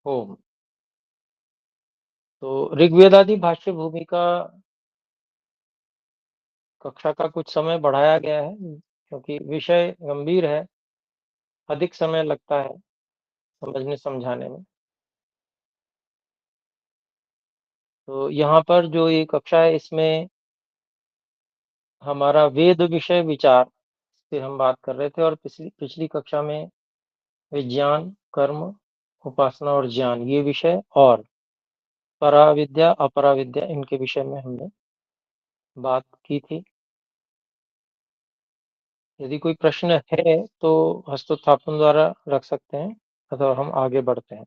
ओम। तो ऋग्वेदादि भाष्य भूमिका कक्षा का कुछ समय बढ़ाया गया है क्योंकि विषय गंभीर है, अधिक समय लगता है समझने समझाने में। तो यहाँ पर जो ये कक्षा है इसमें हमारा वेद विषय विचार से हम बात कर रहे थे और पिछली पिछली कक्षा में विज्ञान, कर्म, उपासना और ज्ञान ये विषय और पराविद्या, अपराविद्या इनके विषय में हमने बात की थी। यदि कोई प्रश्न है तो हस्तोत्थापन द्वारा रख सकते हैं अथवा हम आगे बढ़ते हैं।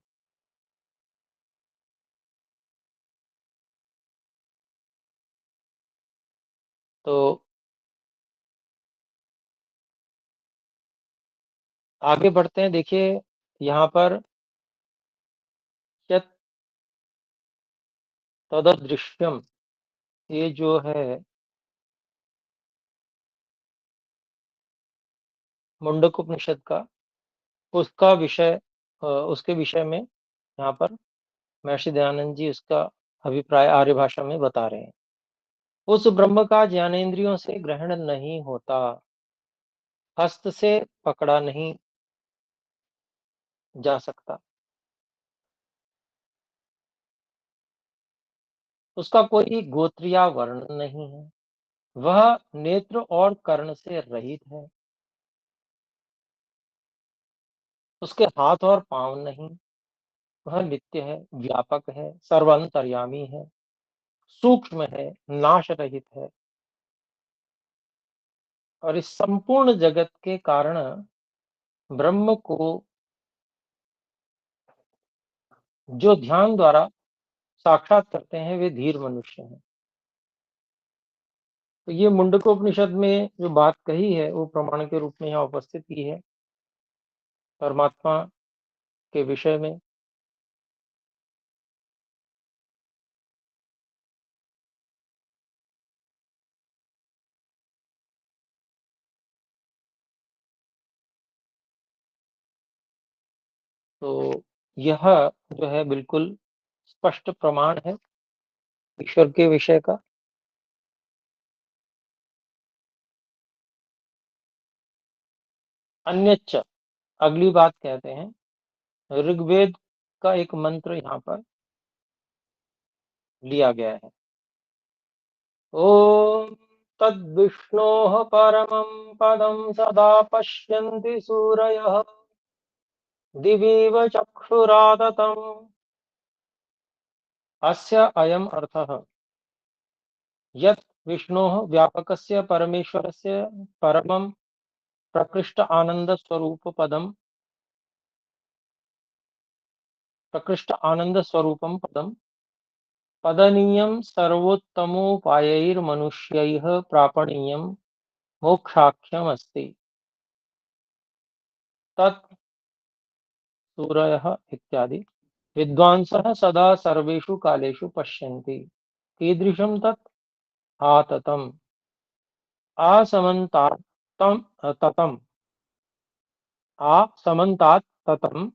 तो आगे बढ़ते हैं। देखिए यहाँ पर यत् तददृश्यम ये जो है मुंडक उपनिषद का उसका विषय उसके विषय में यहाँ पर महर्षि दयानंद जी उसका अभिप्राय आर्य भाषा में बता रहे हैं। उस ब्रह्म का ज्ञानेंद्रियों से ग्रहण नहीं होता, हस्त से पकड़ा नहीं जा सकता, उसका कोई गोत्र या वर्ण नहीं है, वह नेत्र और कर्ण से रहित है, उसके हाथ और पांव नहीं, वह नित्य है, व्यापक है, सर्वांतर्यामी है, सूक्ष्म है, नाश रहित है और इस संपूर्ण जगत के कारण ब्रह्म को जो ध्यान द्वारा साक्षात करते हैं वे धीर मनुष्य हैं। तो ये मुंडकोपनिषद में जो बात कही है वो प्रमाण के रूप में यहाँ उपस्थित की है परमात्मा के विषय में। तो यह जो है बिल्कुल स्पष्ट प्रमाण है ईश्वर के विषय का। अन्यच्च अगली बात कहते हैं ऋग्वेद का एक मंत्र यहाँ पर लिया गया है। ओम तद्विष्णोः परमं पदं सदा पश्यन्ति सूरयः दिवीव चक्षुराततम् अस्य अयम् अर्थः यत् विष्णोः व्यापकस्य परमेश्वरस्य परमं प्रकृष्ट आनंद स्वरूपं पदं पदनीयं सर्वोत्तमोपायैर्मनुष्यैः प्रापणीयं मोक्षाख्यमस्ति तत् सूरयः इत्यादि विद्वांसः सदा सर्वेषु कालेषु पश्यन्ति कीदृशं तत् आततम् आसमन्तात् ततम् आसमन्तात् ततं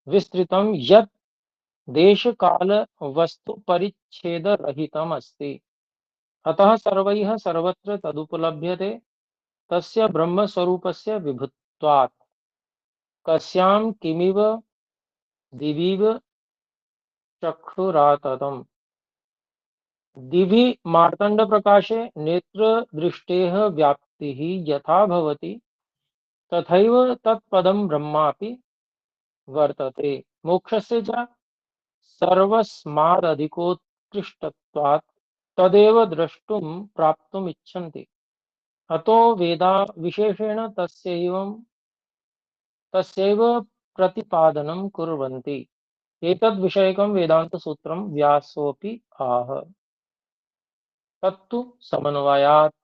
विस्तृतं यत् देश काल वस्तु परिच्छेद रहितम् अस्ति अतः सर्वैः सर्वत्र तदुपलभ्यते तस्य ब्रह्म स्वरूपस्य विभुत्वात् कस्यां किमिव दिवीव चक्षुराततम् दिवि मार्तंड प्रकाशे नेत्र दृष्टेः व्याप्तिः यथा भवति तथैव तत्पदं ब्रह्मापि वर्तते मोक्षस्य च सर्वस्मादधिकोत्कृष्टत्वात् तदेव द्रष्टुं प्राप्तुम् इच्छन्ति अतो वेदा विशेषेण तस्यैव प्रतिपादनं कुर्वन्ति एतद्विषयकं वेदान्तसूत्रं व्यासोऽपि आह तत्तु समन्वयात्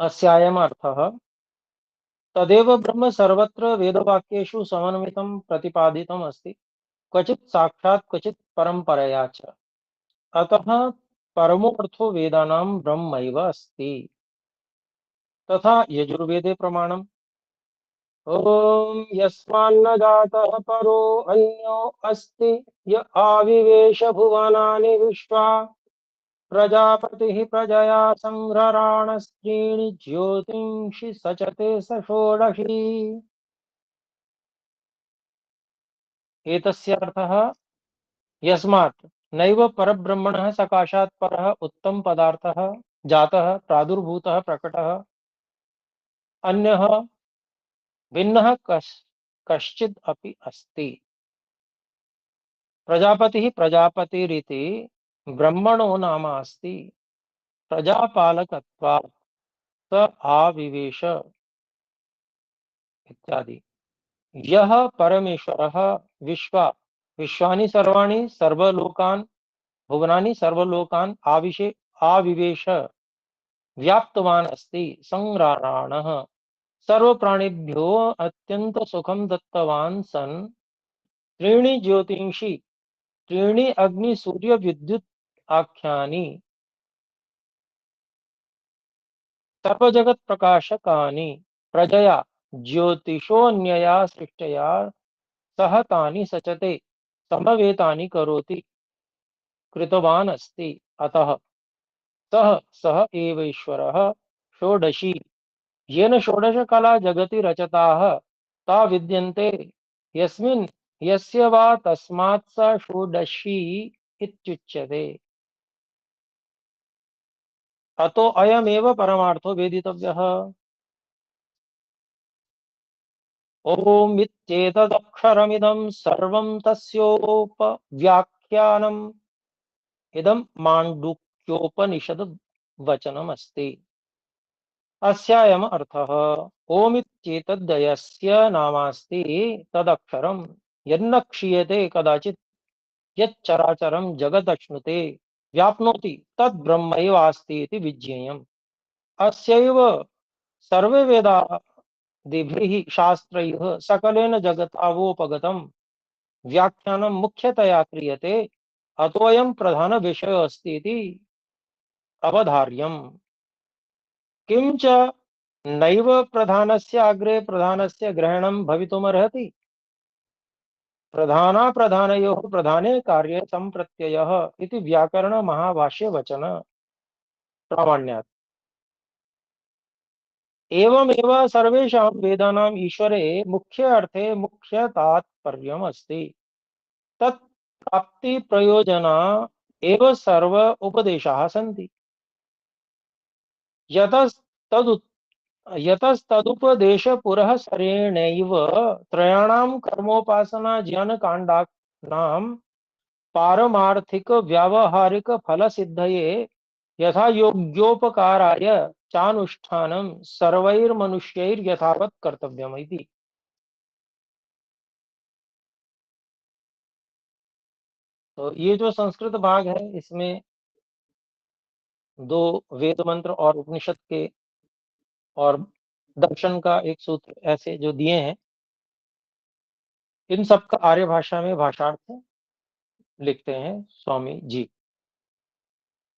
अस्यायमर्थः तदेव ब्रह्म सर्वत्र वेदवाक्येषु समन्वितं प्रतिपादितम् अस्ति क्वचित् साक्षात् क्वचित् परम्परया च अतः परमोऽर्थो वेदानां ब्रह्मैव अस्ति तथा यजुर्वेदे प्रमाणम् ओम यस्मान्न जातः परो अन्यो अस्ति य आविवेश भुवनानि विश्वा प्रजापतिः प्रजया संघ्राणस्त्रीणि ज्योतिंषि सचते स षोडशी। एतस्यार्थः यस्मात् नैव परब्रह्मणः सकाशात् परः उत्तम पदार्थः जातः प्रादुर्भूतः प्रकटः अन्यः भिन्नः कश्चित् अपि अस्ति। प्रजापतिः प्रजापतिरिति ब्रह्मणो नाम अस्ति। प्रजापालकत्वात् स आविवेश इत्यादि। यः परमेश्वरः विश्वानि सर्वाणि सर्वलोकान् भुवनानि सर्वलोकान् आविवेश व्याप्तवान् अस्ति संग्राणाणः सर्वप्राणिभ्यो अत्यंत सुखम दत्तवान् सन् त्रीणि ज्योतिंषि त्रीणि अग्नि सूर्य विद्युत आख्यानि सर्वजगत प्रकाशकानि प्रजया ज्योतिषोऽन्यया सृष्टया सह तानि सचते समवेतानि करोति कृतवान् अस्ति। अतः सः सः एव ईश्वरः षोडशी येन षोडश कला जगति रचताः ता विद्यन्ते यस्मिन् यस्य वा तस्मात् स षोडशी इत्युच्यते। अतो अयमेव परमार्थो वेदितव्यः। ओम इत्येतदक्षरमिदं सर्वं तस्योपव्याख्यानम् इदं माण्डूक्योपनिषद वचनमस्ति। अस्यायम् अर्थः ओम इत्येतद्यस्य नामास्ति तदक्षरं यन्न क्षीयते कदाचित् यच्चराचरं जगदश्नुते व्याप्नोति तद् ब्रह्मैवास्ति इति विज्ञेयम्। अस्यैव सर्वे वेदादिभिः शास्त्रैः सकलेन जगतावोपगतं व्याख्यानं मुख्यतया क्रियते। अतोऽयं प्रधान विषयो अस्ति इति अवधार्यम्। किंच नैव प्रधानस्य अग्रे प्रधानस्य ग्रहणं भवितुमर्हति। प्रधानाप्रधानयोः प्रधाने कार्ये सम्प्रत्ययः इति व्याकरण महाभाष्य वचन प्रामाण्यात्। एवमेव सर्वेषां वेदानाम् ईश्वरे मुख्य अर्थे मुख्य तात्पर्यम् अस्ति। तत् प्राप्ति प्रयोजना एव सर्व उपदेशाः सन्ति। यतस्तदु यतस्तदुपदेश पुरःसरेणैव त्रयाणां कर्मोपासना ज्ञानकाण्डानां पारमार्थिक व्यावहारिक फल सिद्धये यथा योग्योपकाराय चानुष्ठानं सर्वैर्मनुष्यैर् यथावत् कर्तव्यम् इति। तो ये जो संस्कृत भाग है इसमें दो वेद मंत्र और उपनिषद के और दर्शन का एक सूत्र ऐसे जो दिए हैं, इन सब का आर्य भाषा में भाषार्थ लिखते हैं स्वामी जी।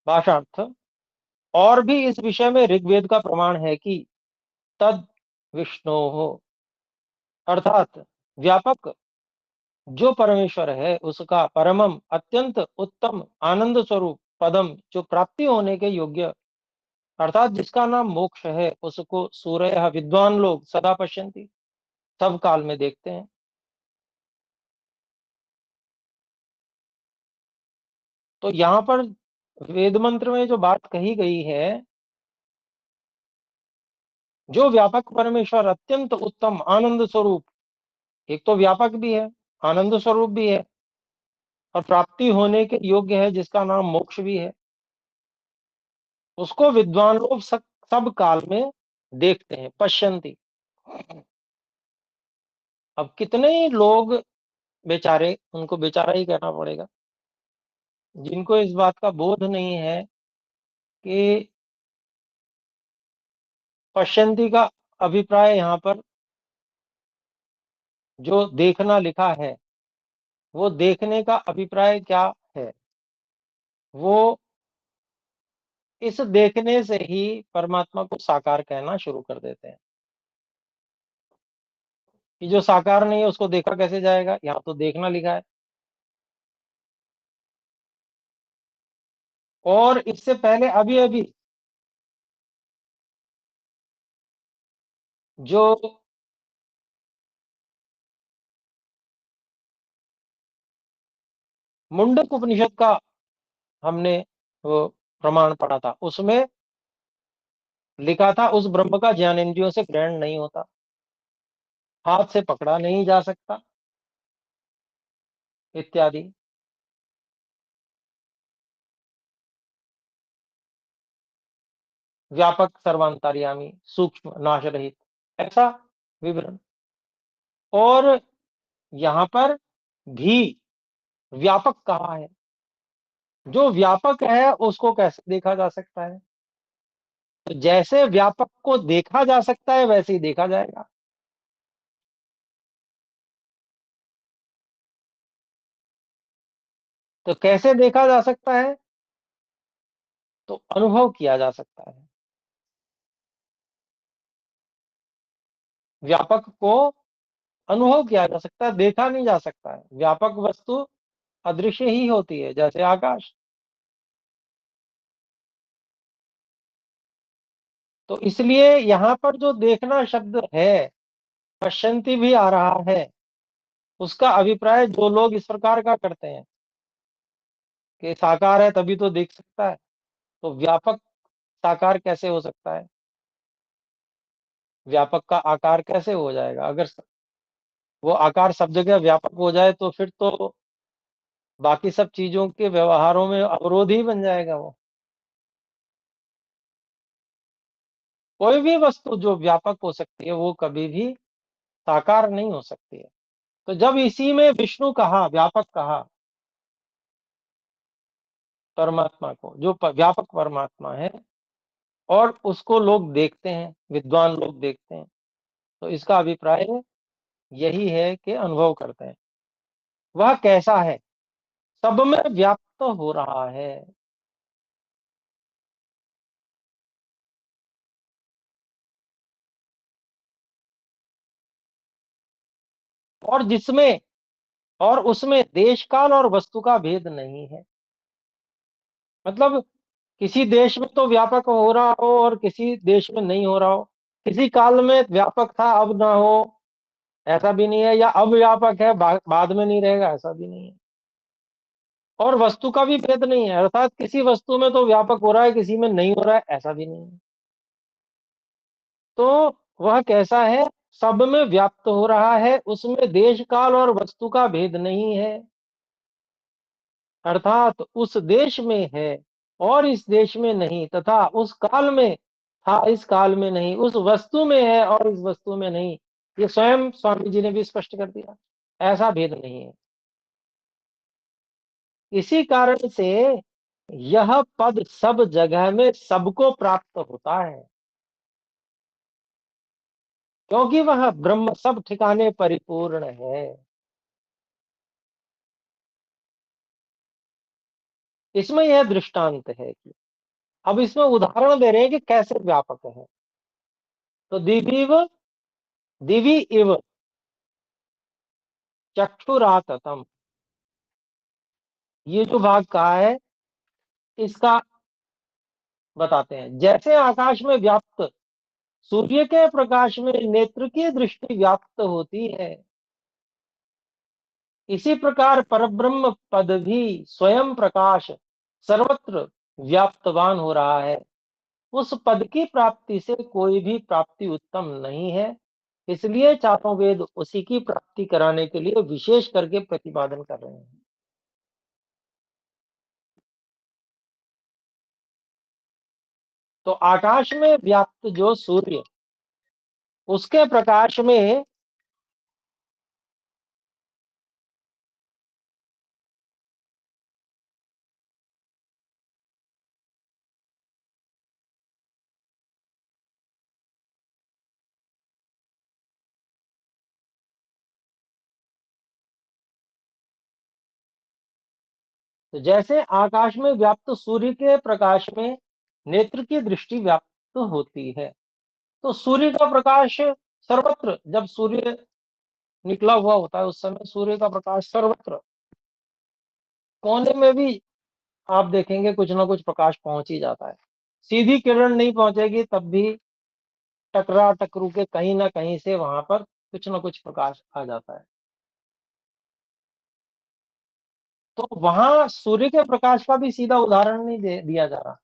भाषार्थ और भी इस विषय में ऋग्वेद का प्रमाण है कि तद विष्णु हो अर्थात व्यापक जो परमेश्वर है उसका परमम अत्यंत उत्तम आनंद स्वरूप पदम जो प्राप्ति होने के योग्य अर्थात जिसका नाम मोक्ष है उसको सूर्य विद्वान लोग सदा पश्यन्ति सब काल में देखते हैं। तो यहाँ पर वेद मंत्र में जो बात कही गई है, जो व्यापक परमेश्वर अत्यंत उत्तम आनंद स्वरूप, एक तो व्यापक भी है आनंद स्वरूप भी है और प्राप्ति होने के योग्य है जिसका नाम मोक्ष भी है, उसको विद्वान लोग सब काल में देखते हैं पश्यन्ति। अब कितने ही लोग बेचारे, उनको बेचारा ही कहना पड़ेगा, जिनको इस बात का बोध नहीं है कि पश्यन्ति का अभिप्राय यहाँ पर जो देखना लिखा है वो देखने का अभिप्राय क्या है, वो इस देखने से ही परमात्मा को साकार कहना शुरू कर देते हैं। कि जो साकार नहीं है उसको देखा कैसे जाएगा, यहाँ तो देखना लिखा है। और इससे पहले अभी अभी जो मुंडक उपनिषद का हमने वो प्रमाण पढ़ा था, उसमें लिखा था उस ब्रह्म का ज्ञानेंद्रियों से ग्रहण नहीं होता, हाथ से पकड़ा नहीं जा सकता, इत्यादि। व्यापक, सर्वांतर्यामी, सूक्ष्म, नाश रहित, ऐसा विवरण। और यहाँ पर भी व्यापक कहा है। जो व्यापक है उसको कैसे देखा जा सकता है? तो जैसे व्यापक को देखा जा सकता है वैसे ही देखा जाएगा। तो कैसे देखा जा सकता है? तो अनुभव किया जा सकता है। व्यापक को अनुभव किया जा सकता है, देखा नहीं जा सकता है। व्यापक वस्तु अदृश्य ही होती है, जैसे आकाश। तो इसलिए यहाँ पर जो देखना शब्द है, पश्यंती भी आ रहा है, उसका अभिप्राय जो लोग इस प्रकार का करते हैं कि साकार है तभी तो देख सकता है, तो व्यापक साकार कैसे हो सकता है? व्यापक का आकार कैसे हो जाएगा? अगर वो आकार सब जगह व्यापक हो जाए तो फिर तो बाकी सब चीजों के व्यवहारों में अवरोध ही बन जाएगा वो। कोई भी वस्तु जो व्यापक हो सकती है वो कभी भी साकार नहीं हो सकती है। तो जब इसी में विष्णु कहा, व्यापक कहा परमात्मा को, जो व्यापक परमात्मा है, और उसको लोग देखते हैं, विद्वान लोग देखते हैं, तो इसका अभिप्राय यही है कि अनुभव करते हैं। वह कैसा है? सब में व्याप्त हो रहा है। और जिसमें और उसमें देश काल और वस्तु का भेद नहीं है। मतलब किसी देश में तो व्यापक हो रहा हो और किसी देश में नहीं हो रहा हो, किसी काल में व्यापक था अब ना हो, ऐसा भी नहीं है, या अब व्यापक है बाद में नहीं रहेगा, ऐसा भी नहीं है। और वस्तु का भी भेद नहीं है, अर्थात किसी वस्तु में तो व्यापक हो रहा है किसी में नहीं हो रहा है, ऐसा भी नहीं है। तो वह कैसा है? सब में व्याप्त हो रहा है, उसमें देश काल और वस्तु का भेद नहीं है, अर्थात उस देश में है और इस देश में नहीं, तथा उस काल में था इस काल में नहीं, उस वस्तु में है और इस वस्तु में नहीं। ये स्वयं स्वामी जी ने भी स्पष्ट कर दिया, ऐसा भेद नहीं है। इसी कारण से यह पद सब जगह में सबको प्राप्त होता है, क्योंकि वह ब्रह्म सब ठिकाने परिपूर्ण है। इसमें यह दृष्टांत है कि अब इसमें उदाहरण दे रहे हैं कि कैसे व्यापक है। तो दिवी इव चक्षुराततम, ये जो भाग कहा है इसका बताते हैं। जैसे आकाश में व्याप्त सूर्य के प्रकाश में नेत्र की दृष्टि व्याप्त होती है, इसी प्रकार परब्रह्म पद भी स्वयं प्रकाश सर्वत्र व्याप्तवान हो रहा है। उस पद की प्राप्ति से कोई भी प्राप्ति उत्तम नहीं है, इसलिए चारों वेद उसी की प्राप्ति कराने के लिए विशेष करके प्रतिपादन कर रहे हैं। तो आकाश में व्याप्त जो सूर्य, उसके प्रकाश में तो जैसे आकाश में व्याप्त सूर्य के प्रकाश में नेत्र की दृष्टि व्याप्त होती है, तो सूर्य का प्रकाश सर्वत्र, जब सूर्य निकला हुआ होता है, उस समय सूर्य का प्रकाश सर्वत्र, कोने में भी आप देखेंगे कुछ ना कुछ प्रकाश पहुंच ही जाता है। सीधी किरण नहीं पहुंचेगी तब भी टकरा टकरू के कहीं ना कहीं से वहां पर कुछ ना कुछ प्रकाश आ जाता है। तो वहां सूर्य के प्रकाश का भी सीधा उदाहरण नहीं दिया जा रहा,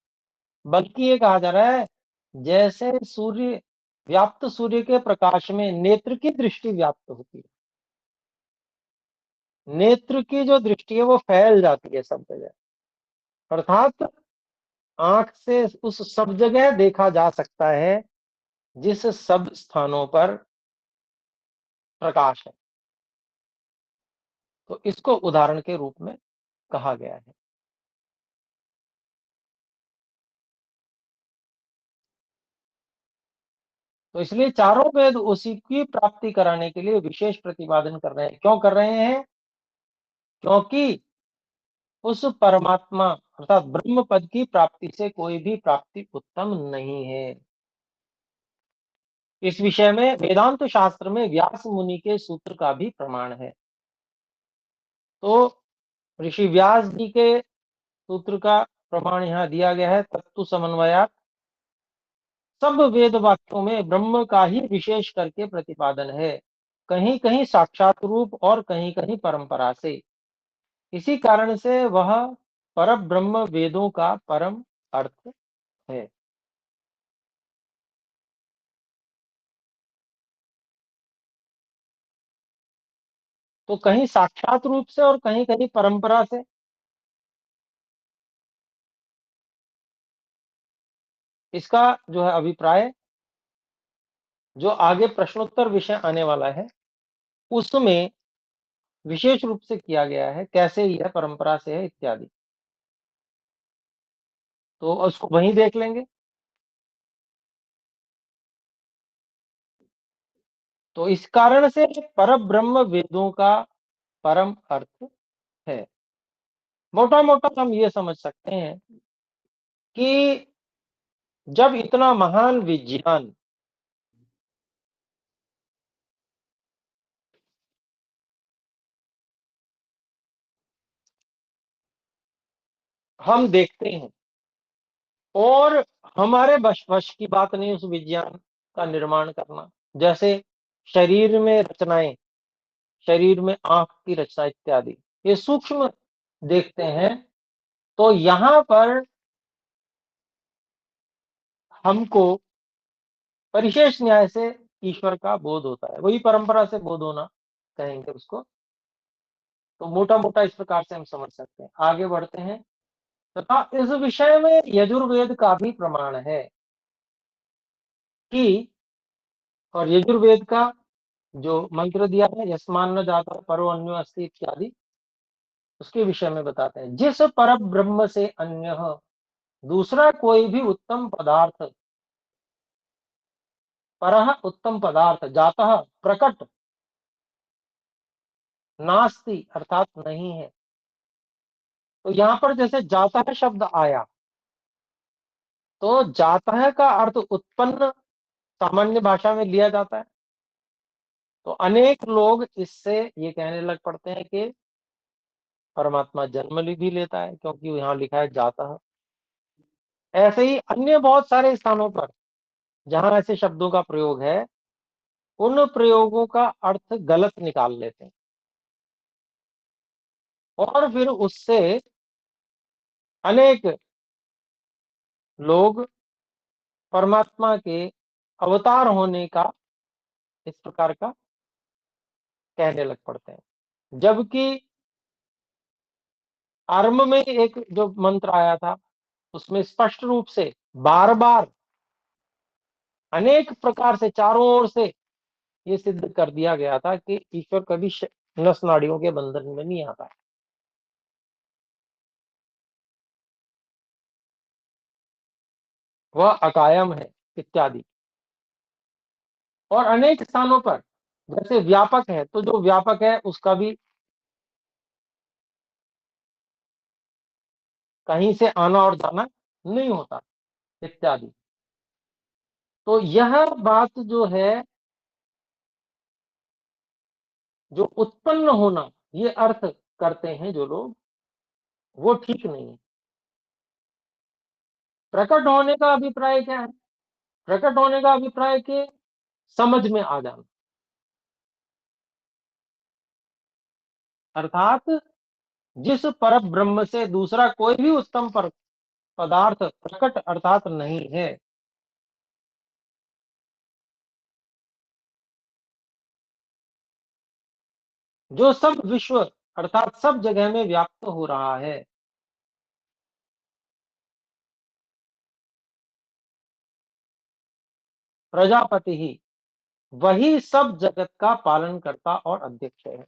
बल्कि ये कहा जा रहा है जैसे सूर्य व्याप्त, सूर्य के प्रकाश में नेत्र की दृष्टि व्याप्त होती है, नेत्र की जो दृष्टि है वो फैल जाती है सब जगह, अर्थात आंख से उस सब जगह देखा जा सकता है जिस सब स्थानों पर प्रकाश है। तो इसको उदाहरण के रूप में कहा गया है। तो इसलिए चारों वेद उसी की प्राप्ति कराने के लिए विशेष प्रतिपादन कर रहे हैं। क्यों कर रहे हैं? क्योंकि उस परमात्मा अर्थात ब्रह्म पद की प्राप्ति से कोई भी प्राप्ति उत्तम नहीं है। इस विषय में वेदांत शास्त्र में व्यास मुनि के सूत्र का भी प्रमाण है। तो ऋषि व्यास जी के सूत्र का प्रमाण यहाँ दिया गया है। तत्व समन्वयात, सब वेद वाक्यों में ब्रह्म का ही विशेष करके प्रतिपादन है, कहीं कहीं साक्षात रूप और कहीं कहीं परंपरा से। इसी कारण से वह पर ब्रह्म वेदों का परम अर्थ है। तो कहीं साक्षात रूप से और कहीं कहीं परंपरा से। इसका जो है अभिप्राय, जो आगे प्रश्नोत्तर विषय आने वाला है उसमें विशेष रूप से किया गया है, कैसे यह परंपरा से है इत्यादि। तो उसको वहीं देख लेंगे। तो इस कारण से पर ब्रह्म वेदों का परम अर्थ है। मोटा मोटा हम ये समझ सकते हैं कि जब इतना महान विज्ञान हम देखते हैं और हमारे वश की बात नहीं उस विज्ञान का निर्माण करना, जैसे शरीर में रचनाएं, शरीर में आंख की रचना इत्यादि, ये सूक्ष्म देखते हैं। तो यहाँ पर हमको परिशेष न्याय से ईश्वर का बोध होता है, वही परंपरा से बोध होना कहेंगे उसको। तो मोटा मोटा इस प्रकार से हम समझ सकते हैं। आगे बढ़ते हैं। तथा इस विषय में यजुर्वेद का भी प्रमाण है कि, और यजुर्वेद का जो मंत्र दिया है यस्मान न जाता परो अन्यो अस्ति इत्यादि, उसके विषय में बताते हैं जिस पर ब्रह्म से अन्य दूसरा कोई भी उत्तम पदार्थ, परह उत्तम पदार्थ, जातः प्रकट, नास्ति अर्थात नहीं है। तो यहाँ पर जैसे जातः शब्द आया, तो जातः का अर्थ उत्पन्न सामान्य भाषा में लिया जाता है। तो अनेक लोग इससे ये कहने लग पड़ते हैं कि परमात्मा जन्म भी लेता है, क्योंकि यहाँ लिखा है जातः। ऐसे ही अन्य बहुत सारे स्थानों पर जहां ऐसे शब्दों का प्रयोग है, उन प्रयोगों का अर्थ गलत निकाल लेते हैं और फिर उससे अनेक लोग परमात्मा के अवतार होने का इस प्रकार का कहने लग पड़ते हैं। जबकि आरंभ में एक जो मंत्र आया था उसमें स्पष्ट रूप से बार बार अनेक प्रकार से चारों ओर से ये सिद्ध कर दिया गया था कि ईश्वर कभी नस नाड़ियों के बंधन में नहीं आता है। वह अकायम है इत्यादि। और अनेक स्थानों पर जैसे व्यापक है, तो जो व्यापक है उसका भी कहीं से आना और जाना नहीं होता इत्यादि। तो यह बात जो है जो उत्पन्न होना ये अर्थ करते हैं जो लोग, वो ठीक नहीं है। प्रकट होने का अभिप्राय क्या है? प्रकट होने का अभिप्राय के समझ में आ जाना, अर्थात जिस पर ब्रह्म से दूसरा कोई भी उत्तम पर पदार्थ प्रकट अर्थात नहीं है, जो सब विश्व अर्थात सब जगह में व्याप्त हो रहा है। प्रजापति ही वही सब जगत का पालन करता और अध्यक्ष है,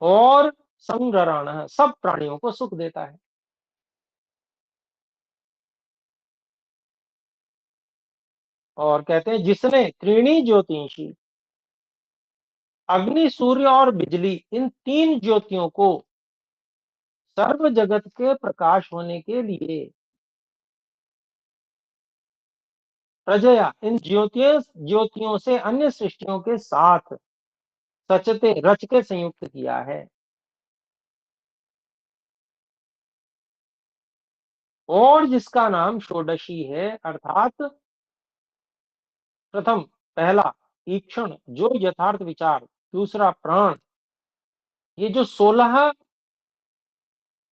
और संग्रहण सब प्राणियों को सुख देता है। और कहते हैं जिसने त्रीणी ज्योतिषी अग्नि, सूर्य और बिजली, इन तीन ज्योतियों को सर्व जगत के प्रकाश होने के लिए प्रजया, इन ज्योतियों से अन्य सृष्टियों के साथ सचते रच के संयुक्त किया है। और जिसका नाम षोडशी है, अर्थात प्रथम पहला ईक्षण जो यथार्थ विचार, दूसरा प्राण, ये जो 16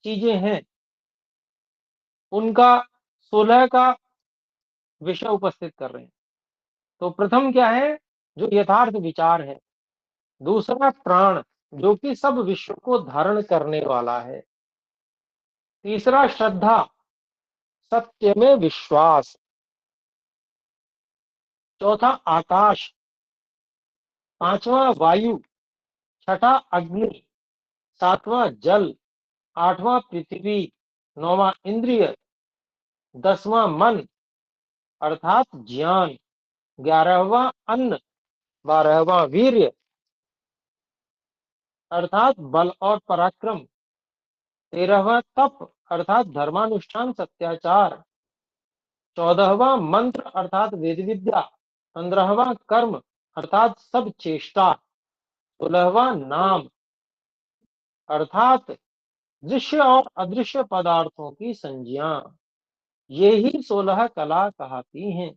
चीजें हैं उनका 16 का विषय उपस्थित कर रहे हैं। तो प्रथम क्या है? जो यथार्थ विचार है। दूसरा प्राण, जो कि सब विश्व को धारण करने वाला है। तीसरा श्रद्धा, सत्य में विश्वास। चौथा आकाश, पांचवा वायु, छठा अग्नि, सातवां जल, आठवां पृथ्वी, नौवां इंद्रिय, 10वां मन अर्थात ज्ञान, 11वां अन्न, 12वां वीर्य अर्थात बल और पराक्रम, 13वां तप अर्थात धर्मानुष्ठान सत्याचार, 14वां मंत्र अर्थात वेद विद्या, 15वां कर्म अर्थात सब चेष्टा, 16वां नाम अर्थात दृश्य और अदृश्य पदार्थों की संज्ञा। ये ही 16 कला कहती हैं।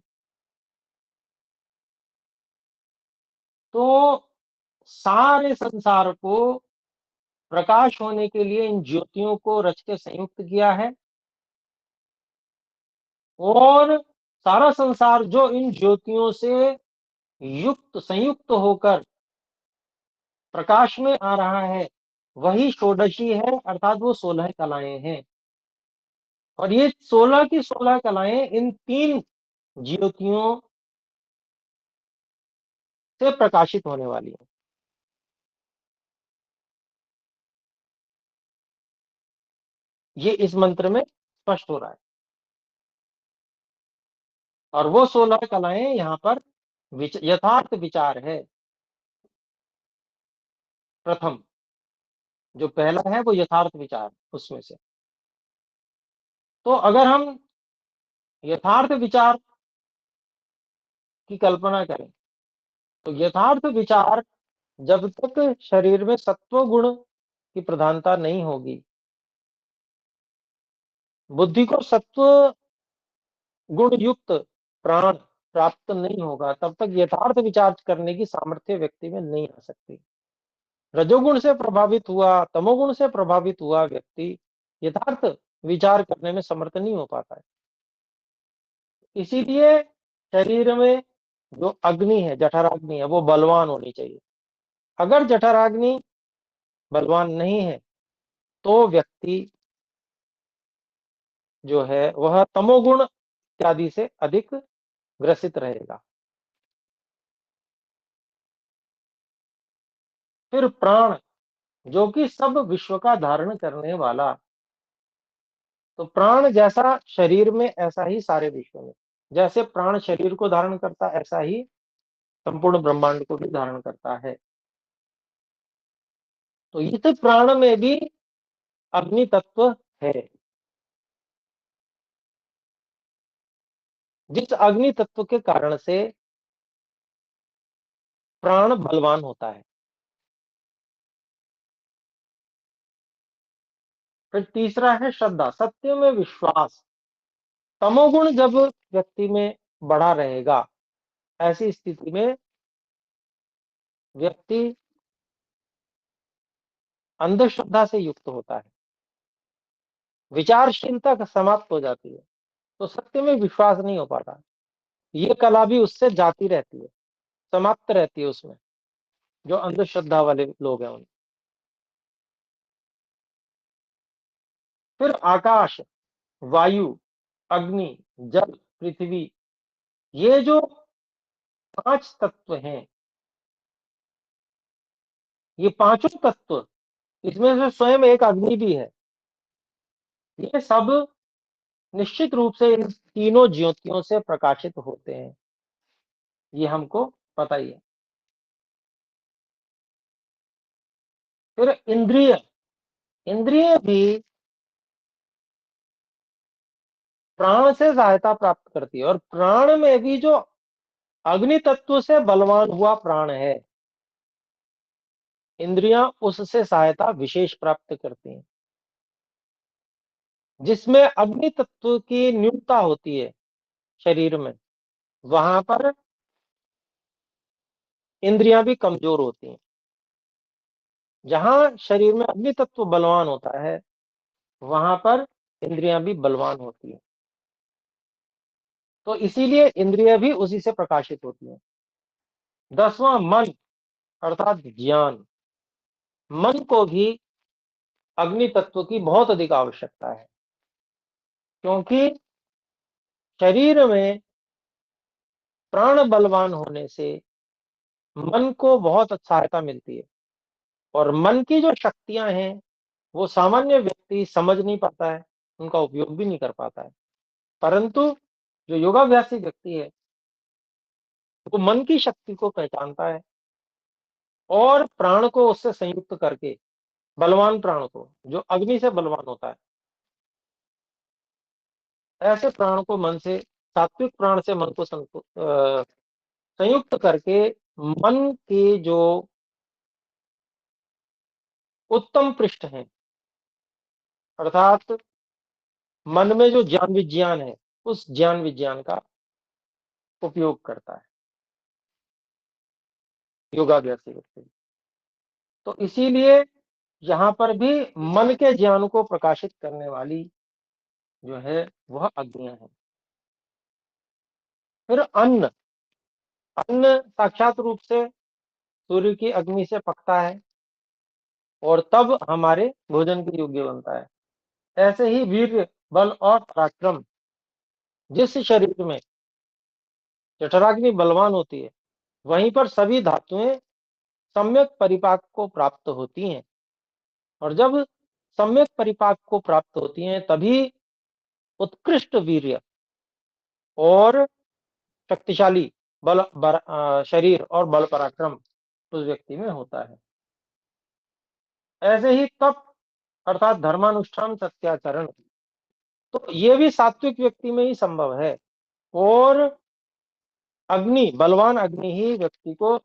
तो सारे संसार को प्रकाश होने के लिए इन ज्योतियों को रच के संयुक्त किया है, और सारा संसार जो इन ज्योतियों से युक्त संयुक्त होकर प्रकाश में आ रहा है, वही षोडशी है, अर्थात वो 16 कलाएं हैं। और ये 16 की 16 कलाएं इन तीन ज्योतियों से प्रकाशित होने वाली है। ये इस मंत्र में स्पष्ट हो रहा है। और वो 16 कलाएं यहाँ पर यथार्थ विचार है। प्रथम जो पहला है वो यथार्थ विचार, उसमें से। तो अगर हम यथार्थ विचार की कल्पना करें, तो यथार्थ विचार जब तक शरीर में सत्व गुण की प्रधानता नहीं होगी, बुद्धि को सत्व गुण युक्त प्राण प्राप्त नहीं होगा, तब तक यथार्थ विचार करने की सामर्थ्य व्यक्ति में नहीं आ सकती। रजोगुण से प्रभावित हुआ, तमोगुण से प्रभावित हुआ व्यक्ति यथार्थ विचार करने में समर्थ नहीं हो पाता है। इसीलिए शरीर में जो अग्नि है, जठराग्नि है, वो बलवान होनी चाहिए। अगर जठराग्नि बलवान नहीं है, तो व्यक्ति जो है वह तमोगुण इत्यादि से अधिक ग्रसित रहेगा। फिर प्राण, जो कि सब विश्व का धारण करने वाला, तो प्राण जैसा शरीर में ऐसा ही सारे विश्व में, जैसे प्राण शरीर को धारण करता ऐसा ही संपूर्ण ब्रह्मांड को भी धारण करता है। तो इस प्राण में भी अग्नि तत्व है। जिस अग्नि तत्व के कारण से प्राण बलवान होता है। फिर तीसरा है श्रद्धा, सत्य में विश्वास। तमोगुण जब व्यक्ति में बढ़ा रहेगा, ऐसी स्थिति में व्यक्ति अंधश्रद्धा से युक्त होता है, विचारशीलता समाप्त हो जाती है, तो सत्य में विश्वास नहीं हो पाता। ये कला भी उससे जाती रहती है, समाप्त रहती है उसमें, जो अंधश्रद्धा वाले लोग हैं उन। फिर आकाश, वायु, अग्नि, जल, पृथ्वी, ये जो 5 तत्व हैं, ये पांचों तत्व, इसमें से स्वयं एक अग्नि भी है। ये सब निश्चित रूप से इन तीनों ज्योतियों से प्रकाशित होते हैं, ये हमको पता ही है। फिर इंद्रिय, इंद्रिय भी प्राण से सहायता प्राप्त करती है, और प्राण में भी जो अग्नि तत्व से बलवान हुआ प्राण है, इंद्रियां उससे सहायता विशेष प्राप्त करती हैं। जिसमें अग्नि तत्व की न्यूनता होती है शरीर में, वहां पर इंद्रियां भी कमजोर होती हैं। जहां शरीर में अग्नि तत्व बलवान होता है, वहां पर इंद्रियां भी बलवान होती हैं। तो इसीलिए इंद्रिय भी उसी से प्रकाशित होती हैं। 10वां मन, अर्थात ज्ञान। मन को भी अग्नि तत्व की बहुत अधिक आवश्यकता है, क्योंकि शरीर में प्राण बलवान होने से मन को बहुत सहायता मिलती है, और मन की जो शक्तियां हैं, वो सामान्य व्यक्ति समझ नहीं पाता है, उनका उपयोग भी नहीं कर पाता है। परंतु जो योगाभ्यासी व्यक्ति है, वो मन की शक्ति को पहचानता है, और प्राण को उससे संयुक्त करके, बलवान प्राण को, जो अग्नि से बलवान होता है, ऐसे प्राण को मन से, सात्विक प्राण से मन को संयुक्त करके मन के जो उत्तम पृष्ठ हैं, अर्थात मन में जो ज्ञान विज्ञान है, उस ज्ञान विज्ञान का उपयोग करता है योगाभ्यासी व्यक्ति। तो इसीलिए यहाँ पर भी मन के ज्ञान को प्रकाशित करने वाली जो है, वह अग्नियां हैं। फिर अन्न, अन्न साक्षात रूप से सूर्य की अग्नि से पकता है, और तब हमारे भोजन के योग्य बनता है। ऐसे ही वीर्य, बल और पराक्रम, जिस शरीर में जठराग्नि बलवान होती है, वहीं पर सभी धातुएं सम्यक परिपाक को प्राप्त होती हैं, और जब सम्यक परिपाक को प्राप्त होती हैं, तभी उत्कृष्ट वीर्य और शक्तिशाली शरीर और बल पराक्रम उस व्यक्ति में होता है। ऐसे ही तप, अर्थात धर्मानुष्ठान, सत्याचरण, तो ये भी सात्विक व्यक्ति में ही संभव है, और अग्नि, बलवान अग्नि ही व्यक्ति को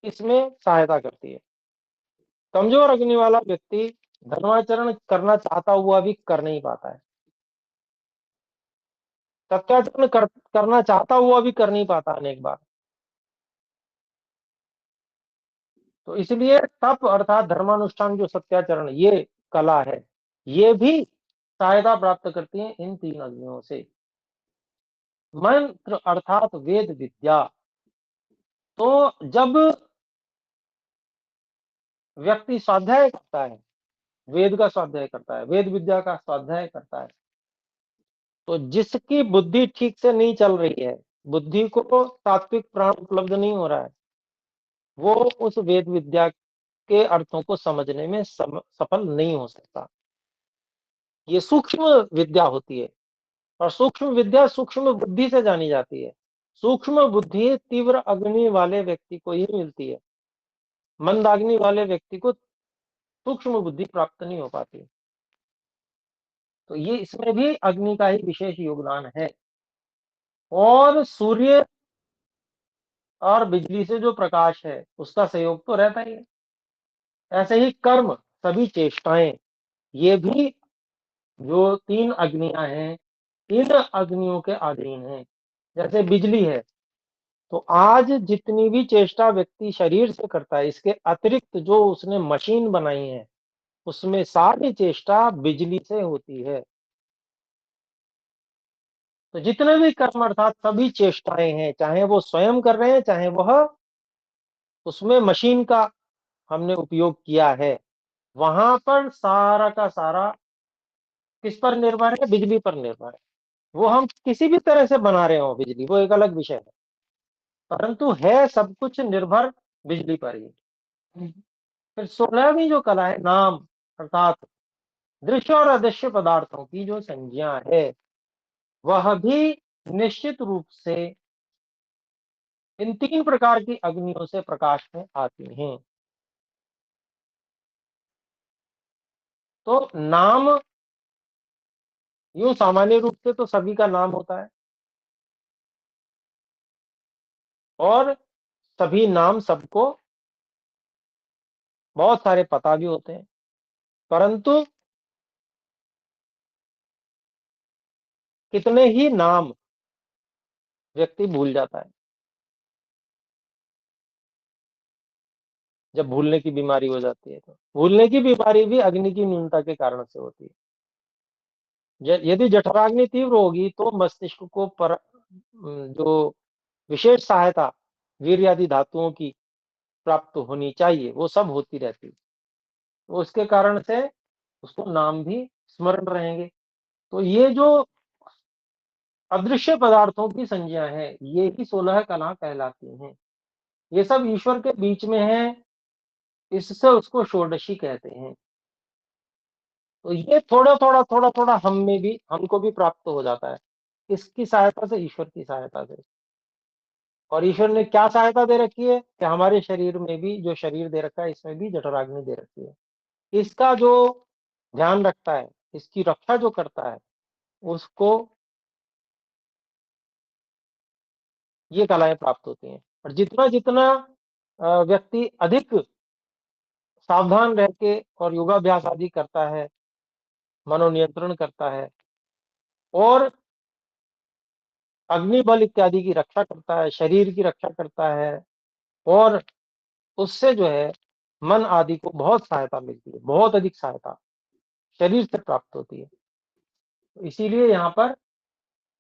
इसमें सहायता करती है। कमजोर अग्नि वाला व्यक्ति धर्माचरण करना चाहता हुआ भी कर नहीं पाता है, सत्याचरण करना चाहता हुआ भी कर नहीं पाता अनेक बार। तो इसलिए तप, अर्थात धर्मानुष्ठान, जो सत्याचरण, ये कला है, ये भी सहायता प्राप्त करती है इन 3 अग्नियों से। मंत्र, अर्थात वेद विद्या, तो जब व्यक्ति स्वाध्याय करता है, वेद का स्वाध्याय करता है, वेद विद्या का स्वाध्याय करता है, तो जिसकी बुद्धि ठीक से नहीं चल रही है, बुद्धि को सात्विक प्राण उपलब्ध नहीं हो रहा है, वो उस वेद विद्या के अर्थों को समझने में सफल नहीं हो सकता। ये सूक्ष्म विद्या होती है, और सूक्ष्म विद्या सूक्ष्म बुद्धि से जानी जाती है। सूक्ष्म बुद्धि तीव्र अग्नि वाले व्यक्ति को ही मिलती है, मंदाग्नि वाले व्यक्ति को सूक्ष्म बुद्धि प्राप्त नहीं हो पाती। तो ये इसमें भी अग्नि का ही विशेष योगदान है। और सूर्य और बिजली से जो प्रकाश है उसका सहयोग तो रहता ही है। ऐसे ही कर्म, सभी चेष्टाएं, ये भी जो 3 अग्नियां हैं, इन अग्नियों के अधीन है। जैसे बिजली है, तो आज जितनी भी चेष्टा व्यक्ति शरीर से करता है, इसके अतिरिक्त जो उसने मशीन बनाई है, उसमें सारी चेष्टा बिजली से होती है। तो जितने भी कर्म अर्थात सभी चेष्टाएं हैं, चाहे वो स्वयं कर रहे हैं, चाहे वह उसमें मशीन का हमने उपयोग किया है, वहां पर सारा का सारा किस पर निर्भर है? बिजली पर निर्भर है। वो हम किसी भी तरह से बना रहे हो बिजली, वो एक अलग विषय है, परंतु है सब कुछ निर्भर बिजली पर ही। फिर 16वीं जो कला है, नाम, अर्थात दृश्य और अदृश्य पदार्थों की जो संज्ञा है, वह भी निश्चित रूप से इन 3 प्रकार की अग्नियों से प्रकाश में आती हैं। तो नाम, यूं सामान्य रूप से तो सभी का नाम होता है, और सभी नाम सबको बहुत सारे पता भी होते हैं, परंतु कितने ही नाम व्यक्ति भूल जाता है। जब भूलने की बीमारी हो जाती है, तो भूलने की बीमारी भी अग्नि की न्यूनता के कारण से होती है। यदि जठराग्नि तीव्र होगी तो मस्तिष्क को जो विशेष सहायता वीर्य आदि धातुओं की प्राप्त होनी चाहिए, वो सब होती रहती है, तो उसके कारण से उसको नाम भी स्मरण रहेंगे। तो ये जो अदृश्य पदार्थों की संज्ञा है, ये ही 16 कला कहलाती हैं। ये सब ईश्वर के बीच में है, इससे उसको षोडशी कहते हैं। तो ये थोड़ा थोड़ा हम में भी, हमको भी प्राप्त हो जाता है, किसकी सहायता से? ईश्वर की सहायता से। और ईश्वर ने क्या सहायता दे रखी है कि हमारे शरीर में भी, जो शरीर दे रखा है, इसमें भी जठराग्नि दे रखी है। इसका जो ध्यान रखता है, इसकी रक्षा जो करता है, उसको ये कलाएं प्राप्त होती हैं। और जितना जितना व्यक्ति अधिक सावधान रह के और योगाभ्यास आदि करता है, मनोनियंत्रण करता है, और अग्नि बल इत्यादि की रक्षा करता है, शरीर की रक्षा करता है, और उससे जो है मन आदि को बहुत सहायता मिलती है, बहुत अधिक सहायता शरीर से प्राप्त होती है। तो इसीलिए यहाँ पर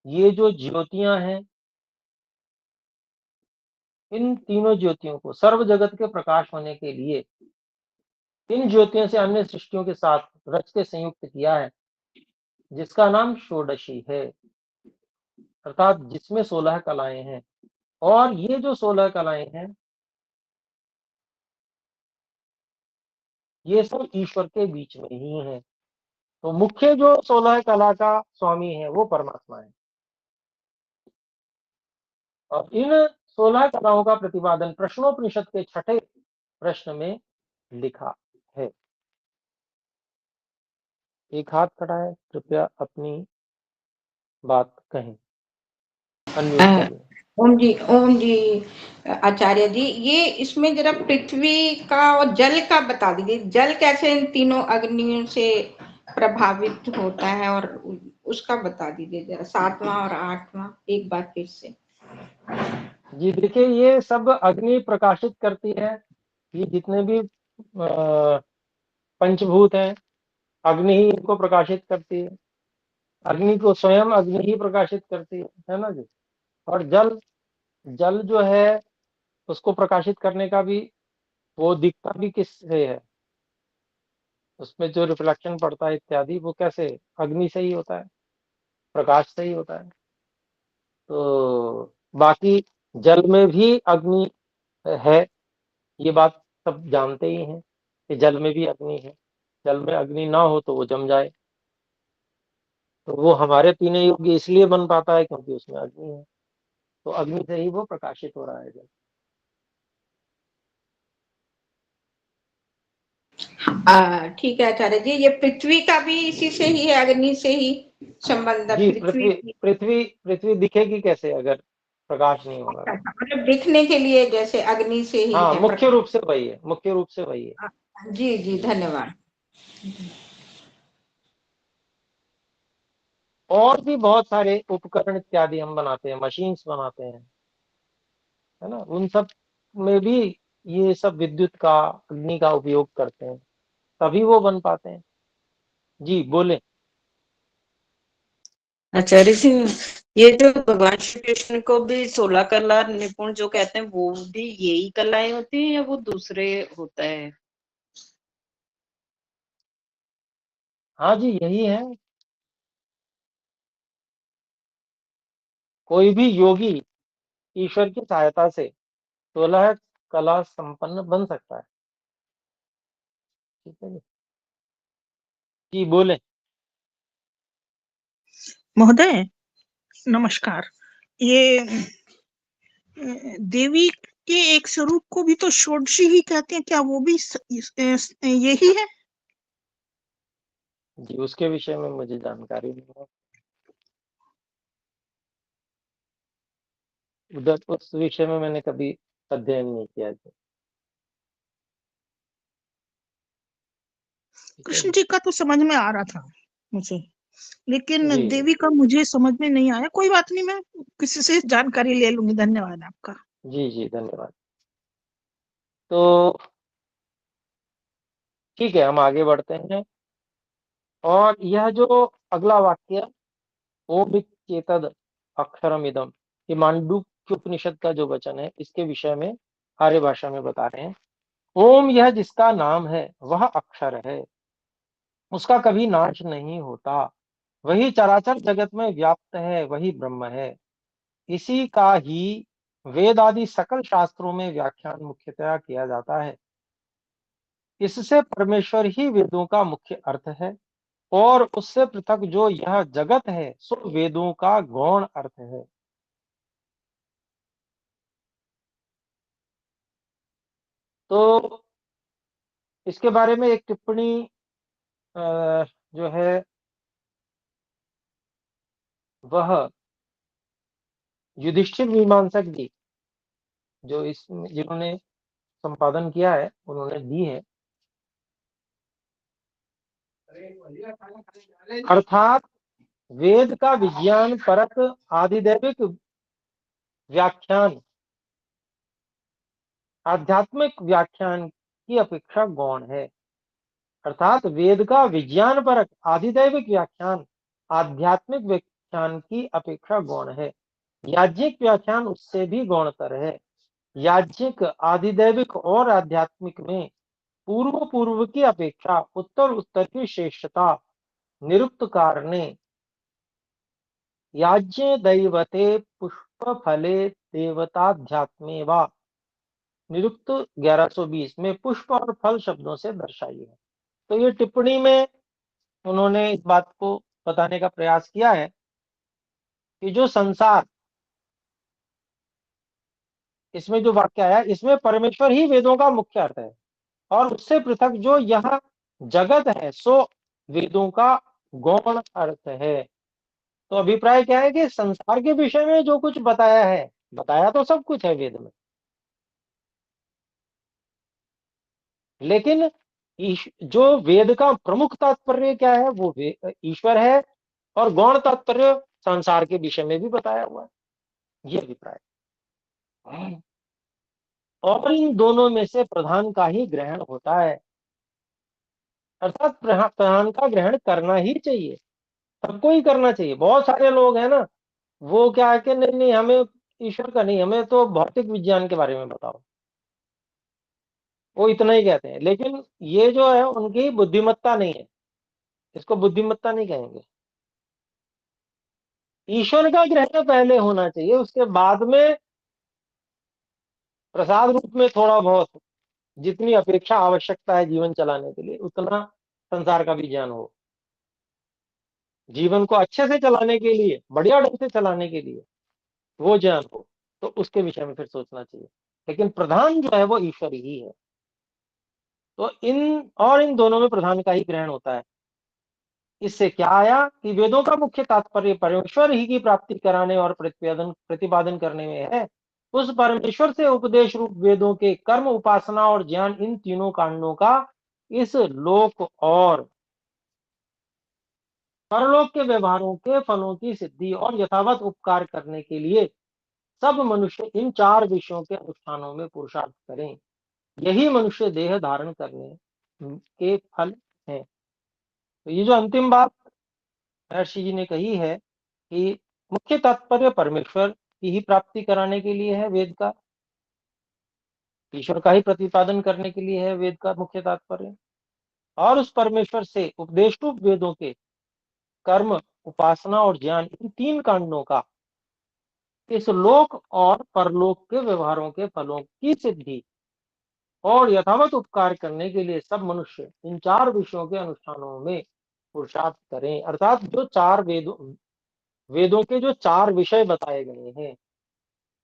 ये जो ज्योतियां हैं, इन तीनों ज्योतियों को सर्व जगत के प्रकाश होने के लिए इन ज्योतियों से अन्य सृष्टियों के साथ रच के संयुक्त किया है, जिसका नाम षोडशी है, अर्थात जिसमें 16 कलाएं हैं। और ये जो 16 कलाएं हैं, ये सब ईश्वर के बीच में ही है। तो मुख्य जो 16 कला का स्वामी है, वो परमात्मा है। और इन 16 कलाओं का प्रतिपादन प्रश्नोपनिषद के 6ठे प्रश्न में लिखा है। एक हाथ खड़ा है, कृपया अपनी बात कहें, अनम्यूट अ, करिए। ओम जी आचार्य जी, ये इसमें जरा पृथ्वी का और जल का बता दीजिए। जल कैसे इन तीनों अग्नियों से प्रभावित होता है, और उसका बता दीजिए जरा, 7वां और 8वां एक बार फिर से। जी देखिए, ये सब अग्नि प्रकाशित करती है। ये जितने भी पंचभूत हैं, अग्नि ही इनको प्रकाशित करती है। अग्नि को स्वयं अग्नि ही प्रकाशित करती है ना जी। और जल, जल जो है उसको प्रकाशित करने का भी, वो दिखता भी किससे है, उसमें जो रिफ्लेक्शन पड़ता है इत्यादि, वो कैसे? अग्नि से ही होता है, प्रकाश से ही होता है। तो बाकी जल में भी अग्नि है, ये बात सब जानते ही हैं कि जल में भी अग्नि है। जल में अग्नि ना हो तो वो जम जाए, तो वो हमारे पीने योग्य इसलिए बन पाता है क्योंकि उसमें अग्नि है। तो अग्नि से ही वो प्रकाशित हो रहा है जल। ठीक है आचार्य जी, ये पृथ्वी का भी इसी से ही है, अग्नि से ही संबंध है जी, पृथ्वी पृथ्वी की। पृथ्वी पृथ्वी दिखेगी कैसे? अगर प्रकाश नहीं होगा अच्छा, कभी। मतलब दिखने के लिए जैसे अग्नि से ही हाँ, है मुख्य प्रकाश। रूप से वही है, मुख्य रूप से वही है। जी जी, जी। धन्यवाद। और भी बहुत सारे उपकरण इत्यादि हम बनाते हैं, मशीन्स बनाते हैं, है ना, उन सब में भी ये सब विद्युत का, अग्नि का उपयोग करते हैं, तभी वो बन पाते हैं। जी बोले। आचार्य सिंह, ये जो भगवान श्री कृष्ण को भी 16 कला निपुण जो कहते हैं, वो भी यही कलाएं होती हैं या वो दूसरे होता है? हाँ जी, यही है। कोई भी योगी ईश्वर की सहायता से 16 कला संपन्न बन सकता है। ठीक है जी। जी बोले। महोदय नमस्कार। ये देवी के एक स्वरूप को भी तो षोडशी ही कहते हैं, क्या वो भी यही है? जी, उसके विषय में मुझे जानकारी नहीं है, उधर उस विषय में मैंने कभी अध्ययन नहीं किया जी। ठीक है कृष्ण जी। जी का तो समझ में आ रहा था मुझे, लेकिन जी जी देवी का मुझे समझ में नहीं आया। कोई बात नहीं, मैं किसी से जानकारी ले लूंगी। धन्यवाद आपका। जी जी, धन्यवाद। तो ठीक है, हम आगे बढ़ते हैं। और यह जो अगला वाक्य, ओम चेतद अक्षरम इदम, ये मांडूक्य उपनिषद का जो वचन है, इसके विषय में आर्य भाषा में बता रहे हैं। ओम, यह जिसका नाम है वह अक्षर है, उसका कभी नाश नहीं होता, वही चराचर जगत में व्याप्त है, वही ब्रह्म है। इसी का ही वेद आदि सकल शास्त्रों में व्याख्यान मुख्यतया किया जाता है। इससे परमेश्वर ही वेदों का मुख्य अर्थ है, और उससे पृथक जो यह जगत है सो वेदों का गौण अर्थ है। तो इसके बारे में एक टिप्पणी जो है वह युधिष्ठिर मीमांसक जी, जो इस जिन्होंने संपादन किया है, उन्होंने दी है। अर्थात वेद का विज्ञान परक आधिदैविक व्याख्यान आध्यात्मिक व्याख्यान की अपेक्षा गौण है। अर्थात वेद का विज्ञान परक आधिदैविक व्याख्यान आध्यात्मिक व्याख्यान की अपेक्षा गौण है। याज्ञिक व्याख्यान उससे भी गौणतर है। याज्ञिक आधिदैविक और आध्यात्मिक में पूर्व पूर्व की अपेक्षा उत्तर उत्तर की श्रेष्ठता निरुक्तकार ने याज्ञ दैवते पुष्प फले देवताध्यात्मे वा निरुक्त 1120 में पुष्प और फल शब्दों से दर्शाई है। तो ये टिप्पणी में उन्होंने इस बात को बताने का प्रयास किया है कि जो संसार, इसमें जो वाक्य आया, इसमें परमेश्वर ही वेदों का मुख्य अर्थ है, और उससे पृथक जो यह जगत है सो वेदों का गौण अर्थ है। तो अभिप्राय क्या है कि संसार के विषय में जो कुछ बताया है, बताया तो सब कुछ है वेद में, लेकिन जो वेद का प्रमुख तात्पर्य क्या है, वो ईश्वर है, और गौण तात्पर्य संसार के विषय में भी बताया हुआ है। ये अभिप्राय है। और इन दोनों में से प्रधान का ही ग्रहण होता है, अर्थात प्रधान का ग्रहण करना ही चाहिए, सबको ही करना चाहिए। बहुत सारे लोग हैं ना, वो क्या है कि नहीं नहीं, हमें ईश्वर का नहीं, हमें तो भौतिक विज्ञान के बारे में बताओ, वो इतना ही कहते हैं। लेकिन ये जो है उनकी बुद्धिमत्ता नहीं है, इसको बुद्धिमत्ता नहीं कहेंगे। ईश्वर का ग्रहण पहले होना चाहिए, उसके बाद में प्रसाद रूप में थोड़ा बहुत, जितनी अपेक्षा आवश्यकता है जीवन चलाने के लिए, उतना संसार का भी ज्ञान हो, जीवन को अच्छे से चलाने के लिए, बढ़िया ढंग से चलाने के लिए वो ज्ञान हो, तो उसके विषय में फिर सोचना चाहिए। लेकिन प्रधान जो है वो ईश्वर ही है। तो इन दोनों में प्रधान का ही ग्रहण होता है। इससे क्या आया कि वेदों का मुख्य तात्पर्य परमेश्वर ही की प्राप्ति कराने और प्रतिपादन करने में है। उस परमेश्वर से उपदेश रूप वेदों के कर्म, उपासना और ज्ञान, इन तीनों कांडों का इस लोक और परलोक के व्यवहारों के फलों की सिद्धि और यथावत उपकार करने के लिए सब मनुष्य इन 4 विषयों के अनुष्ठानों में पुरुषार्थ करें। यही मनुष्य देह धारण करने के फल हैं। तो ये जो अंतिम बात महर्षि जी ने कही है कि मुख्य तात्पर्य परमेश्वर की ही प्राप्ति कराने के लिए है, वेद का ईश्वर का ही प्रतिपादन करने के लिए है वेद का मुख्य तात्पर्य, और उस परमेश्वर से उपदेश रूप वेदों के कर्म, उपासना और ज्ञान, इन 3 कांडों का इस लोक और परलोक के व्यवहारों के फलों की सिद्धि और यथावत उपकार करने के लिए सब मनुष्य इन 4 विषयों के अनुष्ठानों में पुरुषार्थ करें। अर्थात जो 4 वेदों के जो 4 विषय बताए गए हैं,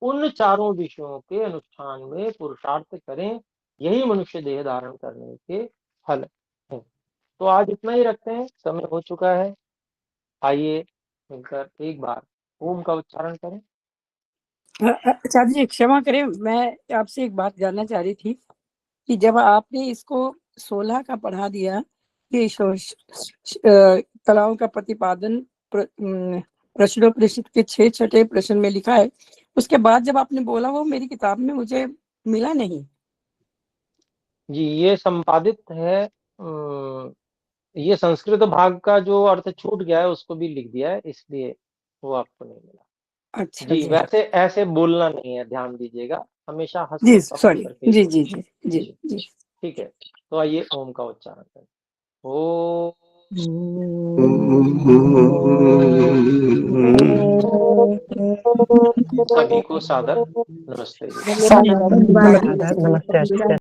उन चारों विषयों के अनुष्ठान में पुरुषार्थ करें। यही मनुष्य देह धारण करने के फल हैं। तो आज इतना ही रखते हैं, समय हो चुका है। आइए मिलकर एक बार ओम का उच्चारण करें। आचार्य जी क्षमा करें, मैं आपसे एक बात जानना चाह रही थी कि जब आपने इसको 16 का पढ़ा दिया कि कलाओं का प्रतिपादन प्रश्नोपनिषद के 6 छठे प्रश्न में लिखा है, उसके बाद जब आपने बोला वो मेरी किताब में मुझे मिला नहीं। जी, ये संपादित है, ये संस्कृत भाग का जो अर्थ छूट गया है उसको भी लिख दिया है, इसलिए वो आपको नहीं मिला। अच्छा जी, जी, वैसे ऐसे बोलना नहीं है, ध्यान दीजिएगा, हमेशा जी हंसमुख सॉरी, करके जी जी जी जी जी जी। ठीक है। तो आइए ओम का उच्चारण करें। ओ सभी को सादर नमस्ते जी। नमस्ते।